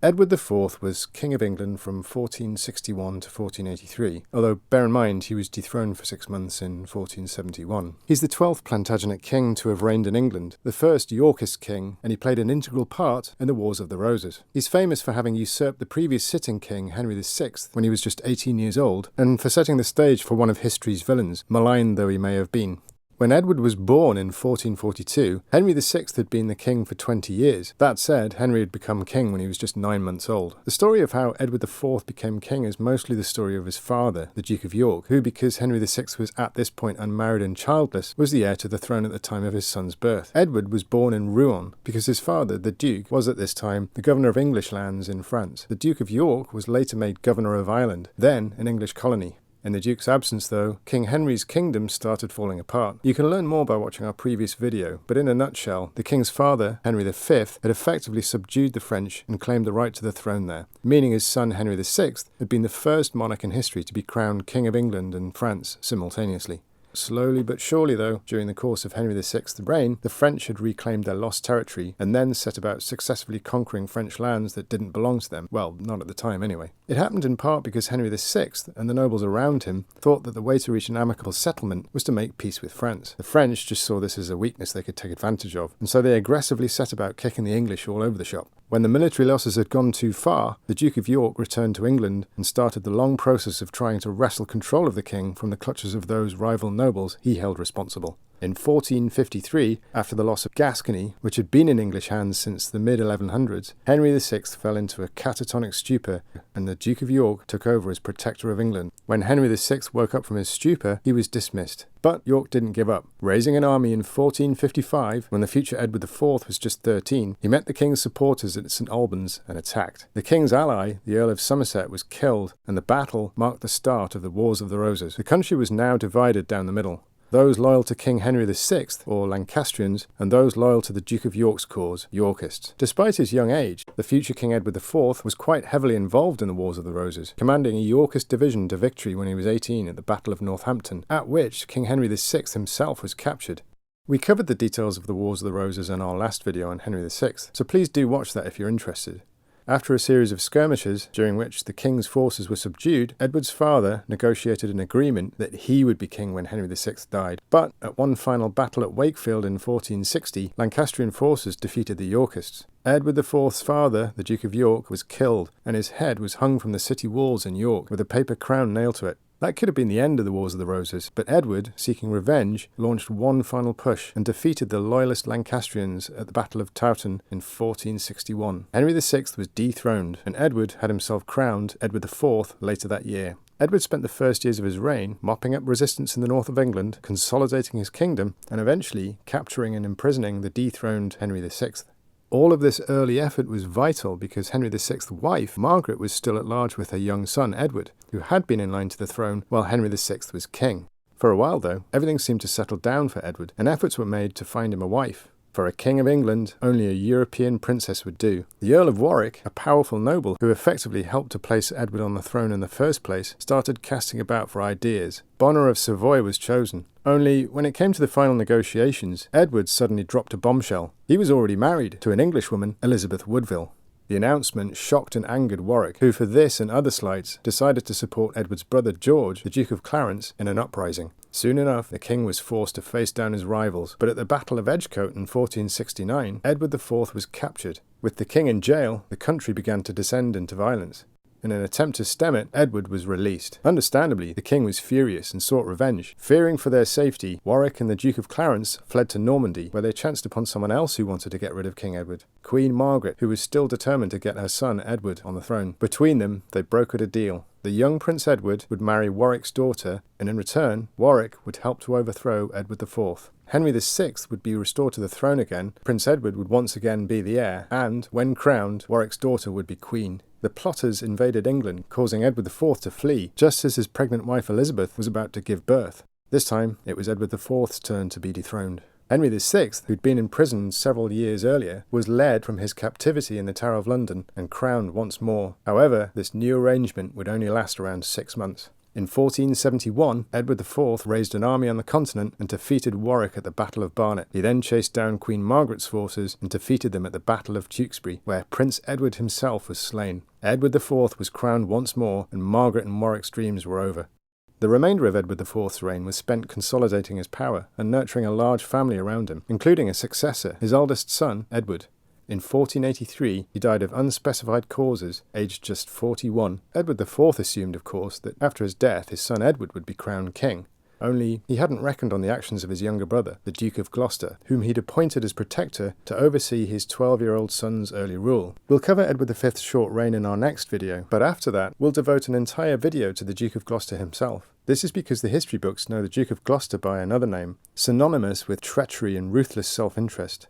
Edward IV was King of England from 1461 to 1483, although bear in mind he was dethroned for 6 months in 1471. He's the 12th Plantagenet King to have reigned in England, the first Yorkist King, and he played an integral part in the Wars of the Roses. He's famous for having usurped the previous sitting king, Henry VI, when he was just 18 years old, and for setting the stage for one of history's villains, maligned though he may have been. When Edward was born in 1442, Henry VI had been the king for 20 years. That said, Henry had become king when he was just 9 months old. The story of how Edward IV became king is mostly the story of his father, the Duke of York, who, because Henry VI was at this point unmarried and childless, was the heir to the throne at the time of his son's birth. Edward was born in Rouen because his father, the Duke, was at this time the governor of English lands in France. The Duke of York was later made governor of Ireland, then an English colony. In the Duke's absence, though, King Henry's kingdom started falling apart. You can learn more by watching our previous video, but in a nutshell, the king's father, Henry V, had effectively subdued the French and claimed the right to the throne there, meaning his son Henry VI had been the first monarch in history to be crowned King of England and France simultaneously. Slowly but surely, though, during the course of Henry VI's reign, the French had reclaimed their lost territory and then set about successfully conquering French lands that didn't belong to them. Well, not at the time anyway. It happened in part because Henry VI and the nobles around him thought that the way to reach an amicable settlement was to make peace with France. The French just saw this as a weakness they could take advantage of, and so they aggressively set about kicking the English all over the shop. When the military losses had gone too far, the Duke of York returned to England and started the long process of trying to wrestle control of the king from the clutches of those rival nobles he held responsible. In 1453, after the loss of Gascony, which had been in English hands since the mid-1100s, Henry VI fell into a catatonic stupor and the Duke of York took over as Protector of England. When Henry VI woke up from his stupor, he was dismissed. But York didn't give up. Raising an army in 1455, when the future Edward IV was just 13, he met the king's supporters at St Albans and attacked. The king's ally, the Earl of Somerset, was killed, and the battle marked the start of the Wars of the Roses. The country was now divided down the middle. Those loyal to King Henry VI, or Lancastrians, and those loyal to the Duke of York's cause, Yorkists. Despite his young age, the future King Edward IV was quite heavily involved in the Wars of the Roses, commanding a Yorkist division to victory when he was 18 at the Battle of Northampton, at which King Henry VI himself was captured. We covered the details of the Wars of the Roses in our last video on Henry VI, so please do watch that if you're interested. After a series of skirmishes, during which the king's forces were subdued, Edward's father negotiated an agreement that he would be king when Henry VI died. But at one final battle at Wakefield in 1460, Lancastrian forces defeated the Yorkists. Edward IV's father, the Duke of York, was killed, and his head was hung from the city walls in York with a paper crown nailed to it. That could have been the end of the Wars of the Roses, but Edward, seeking revenge, launched one final push and defeated the loyalist Lancastrians at the Battle of Towton in 1461. Henry VI was dethroned, and Edward had himself crowned Edward IV later that year. Edward spent the first years of his reign mopping up resistance in the north of England, consolidating his kingdom, and eventually capturing and imprisoning the dethroned Henry VI. All of this early effort was vital because Henry VI's wife, Margaret, was still at large with her young son, Edward, who had been in line to the throne while Henry VI was king. For a while, though, everything seemed to settle down for Edward, and efforts were made to find him a wife. For a king of England, only a European princess would do. The Earl of Warwick, a powerful noble who effectively helped to place Edward on the throne in the first place, started casting about for ideas. Bonner of Savoy was chosen. Only, when it came to the final negotiations, Edward suddenly dropped a bombshell. He was already married to an Englishwoman, Elizabeth Woodville. The announcement shocked and angered Warwick, who for this and other slights decided to support Edward's brother George, the Duke of Clarence, in an uprising. Soon enough, the king was forced to face down his rivals, but at the Battle of Edgecote in 1469, Edward IV was captured. With the king in jail, the country began to descend into violence. In an attempt to stem it, Edward was released. Understandably, the king was furious and sought revenge. Fearing for their safety, Warwick and the Duke of Clarence fled to Normandy, where they chanced upon someone else who wanted to get rid of King Edward, Queen Margaret, who was still determined to get her son Edward on the throne. Between them, they brokered a deal. The young Prince Edward would marry Warwick's daughter, and in return, Warwick would help to overthrow Edward IV. Henry VI would be restored to the throne again, Prince Edward would once again be the heir, and, when crowned, Warwick's daughter would be queen. The plotters invaded England, causing Edward IV to flee, just as his pregnant wife Elizabeth was about to give birth. This time, it was Edward IV's turn to be dethroned. Henry VI, who'd been in prison several years earlier, was led from his captivity in the Tower of London and crowned once more. However, this new arrangement would only last around 6 months. In 1471, Edward IV raised an army on the continent and defeated Warwick at the Battle of Barnet. He then chased down Queen Margaret's forces and defeated them at the Battle of Tewkesbury, where Prince Edward himself was slain. Edward IV was crowned once more, and Margaret and Warwick's dreams were over. The remainder of Edward IV's reign was spent consolidating his power and nurturing a large family around him, including a successor, his eldest son, Edward. In 1483, he died of unspecified causes, aged just 41. Edward IV assumed, of course, that after his death his son Edward would be crowned king. Only he hadn't reckoned on the actions of his younger brother, the Duke of Gloucester, whom he'd appointed as protector to oversee his 12-year-old son's early rule. We'll cover Edward V's short reign in our next video, but after that, we'll devote an entire video to the Duke of Gloucester himself. This is because the history books know the Duke of Gloucester by another name, synonymous with treachery and ruthless self-interest.